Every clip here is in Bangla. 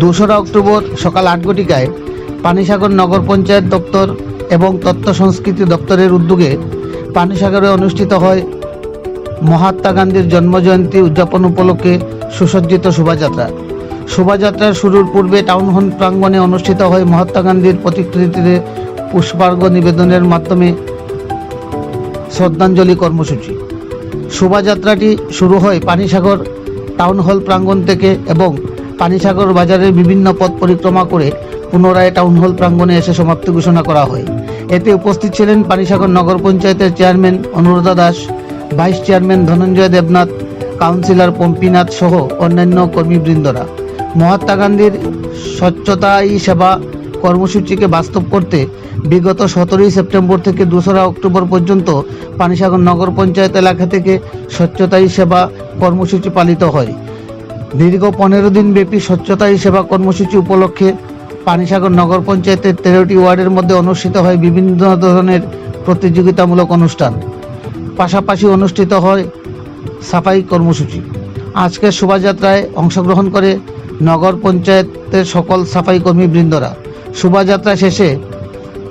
2রা অক্টোবর সকাল 8 ঘটিকায় পানিসাগর নগর পঞ্চায়েত দপ্তর এবং তথ্য সংস্কৃতি দপ্তরের উদ্যোগে পানিসাগরে অনুষ্ঠিত হয় মহাত্মা গান্ধীর জন্মজয়ন্তী উদযাপন উপলক্ষে সুসজ্জিত শোভাযাত্রা। শোভাযাত্রার শুরুর পূর্বে টাউন হল প্রাঙ্গণে অনুষ্ঠিত হয় মহাত্মা গান্ধীর প্রতিকৃতিতে পুষ্পার্ঘ্য নিবেদনের মাধ্যমে শ্রদ্ধাঞ্জলি কর্মসূচি। শোভাযাত্রাটি শুরু হয় পানিসাগর টাউন হল প্রাঙ্গণ থেকে এবং পানিসাগর বাজারের বিভিন্ন পথ পরিক্রমা করে পুনরায় টাউন হল প্রাঙ্গণে এসে সমাপ্তি ঘোষণা করা হয়। এতে উপস্থিত ছিলেন পানিসাগর নগর পঞ্চায়েতের chairman Anuradha Das, vice chairman Dhananjay Debnath, councillor Pampinath সহ অন্যান্য কর্মীবৃন্দরা। মহাত্মা গান্ধীর স্বচ্ছতাই সেবা কর্মসূচিকে বাস্তব করতে বিগত 17 সেপ্টেম্বর থেকে 2রা অক্টোবর পর্যন্ত পানিসাগর নগর পঞ্চায়েত এলাকা থেকে স্বচ্ছতাই সেবা কর্মসূচি পালিত হয়। দীর্ঘ 15 দিন ব্যাপী স্বচ্ছতাই সেবা কর্মসূচি উপলক্ষে পানিসাগর নগর পঞ্চায়েতের 13টি ওয়ার্ডের মধ্যে অনুষ্ঠিত হয় বিভিন্ন ধরনের প্রতিযোগিতামূলক অনুষ্ঠান। পাশাপাশি অনুষ্ঠিত হয় সাফাই কর্মসূচি। আজকের শোভাযাত্রায় অংশগ্রহণ করে নগর পঞ্চায়েতের সকল সাফাই কর্মীবৃন্দরা। শোভাযাত্রা শেষে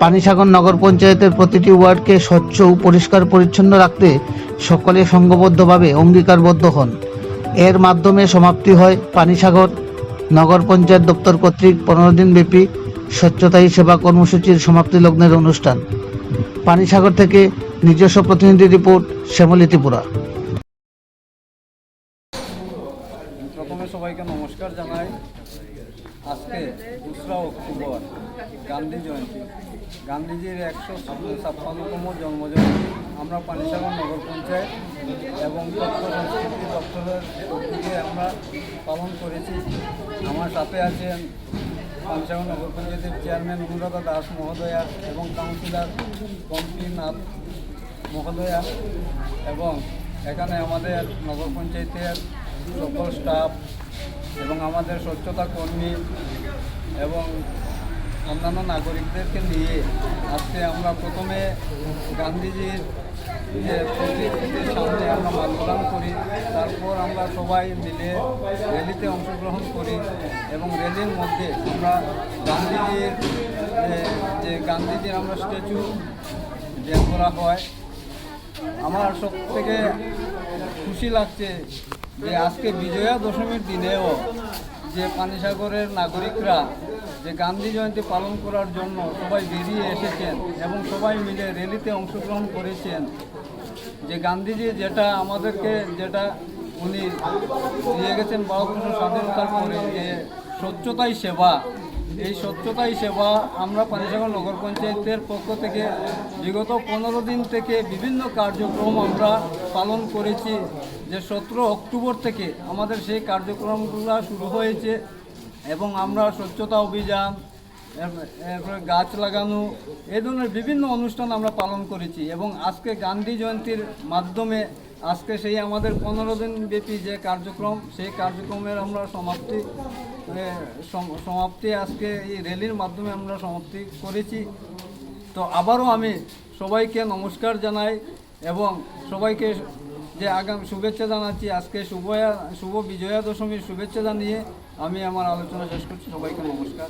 পানিসাগর নগর পঞ্চায়েতের প্রতিটি ওয়ার্ডকে স্বচ্ছ ও পরিষ্কার পরিচ্ছন্ন রাখতে সকলে সংঘবদ্ধভাবে অঙ্গীকারবদ্ধ হন। এর মাধ্যমে সমাপ্তি হয় পানিসাগর নগর পঞ্চায়েত দপ্তর কর্তৃক 15 দিন ব্যাপী স্বচ্ছতাই সেবা কর্মসূচির সমাপ্তি লগ্নের অনুষ্ঠান। পানিসাগর থেকে নিজস্ব প্রতিনিধি রিপোর্ট, শ্যামলী ত্রিপুরা। প্রথমে সবাইকে নমস্কার জানাই। আজকে 2রা অক্টোবর গান্ধী জয়ন্তী, গান্ধীজির 156তম জন্মজয়ন্তী আমরা পানিসাগর নগর পঞ্চায়েত এবং তথ্য সংস্কৃতি দপ্তরের উদ্যোগে আমরা পালন করেছি। আমার সাথে আছেন পানিসাগর নগর পঞ্চায়েতের চেয়ারম্যান অনুরাধা দাস মহোদয়া এবং কাউন্সিলর পম্পীনাথ মহোদয়া, এবং এখানে আমাদের নগর পঞ্চায়েতের সকল স্টাফ এবং আমাদের স্বচ্ছতা কর্মী এবং অন্যান্য নাগরিকদেরকে নিয়ে আজকে আমরা প্রথমে গান্ধীজির যে প্রতিকৃতির সামনে আমরা মাল্যদান করি, তারপর আমরা সবাই মিলে র্যালিতে অংশগ্রহণ করি এবং র্যালির মধ্যে আমরা গান্ধীজির আমরা স্ট্যাচু বের করা হয়। আমার সব থেকে খুশি লাগছে যে আজকে বিজয়া দশমীর দিনেও যে পানিসাগরের নাগরিকরা যে গান্ধী জয়ন্তী পালন করার জন্য সবাই বেরিয়ে এসেছেন এবং সবাই মিলে র্যালিতে অংশগ্রহণ করেছেন। যে গান্ধীজি যেটা উনি দিয়ে গেছেন ভারতবর্ষ স্বাধীনতার পরে, যে স্বচ্ছতাই সেবা, এই স্বচ্ছতাই সেবা আমরা পানিসাগর নগর পঞ্চায়েতের পক্ষ থেকে বিগত 15 দিন থেকে বিভিন্ন কার্যক্রম আমরা পালন করেছি। যে 17 অক্টোবর থেকে আমাদের সেই কার্যক্রমগুলো শুরু হয়েছে এবং আমরা স্বচ্ছতা অভিযান, এরপরে গাছ লাগানো, এই ধরনের বিভিন্ন অনুষ্ঠান আমরা পালন করেছি। এবং আজকে গান্ধী জয়ন্তীর মাধ্যমে আজকে সেই আমাদের 15 দিন ব্যাপী যে কার্যক্রম, সেই কার্যক্রমের আমরা সমাপ্তি আজকে এই র্যালির মাধ্যমে আমরা সমাপ্তি করেছি। তো আবারও আমি সবাইকে নমস্কার জানাই এবং সবাইকে যে আগাম শুভেচ্ছা জানাচ্ছি। আজকে শুভ বিজয়া দশমীর শুভেচ্ছা জানিয়ে আমি আমার আলোচনা শেষ করছি। সবাইকে নমস্কার।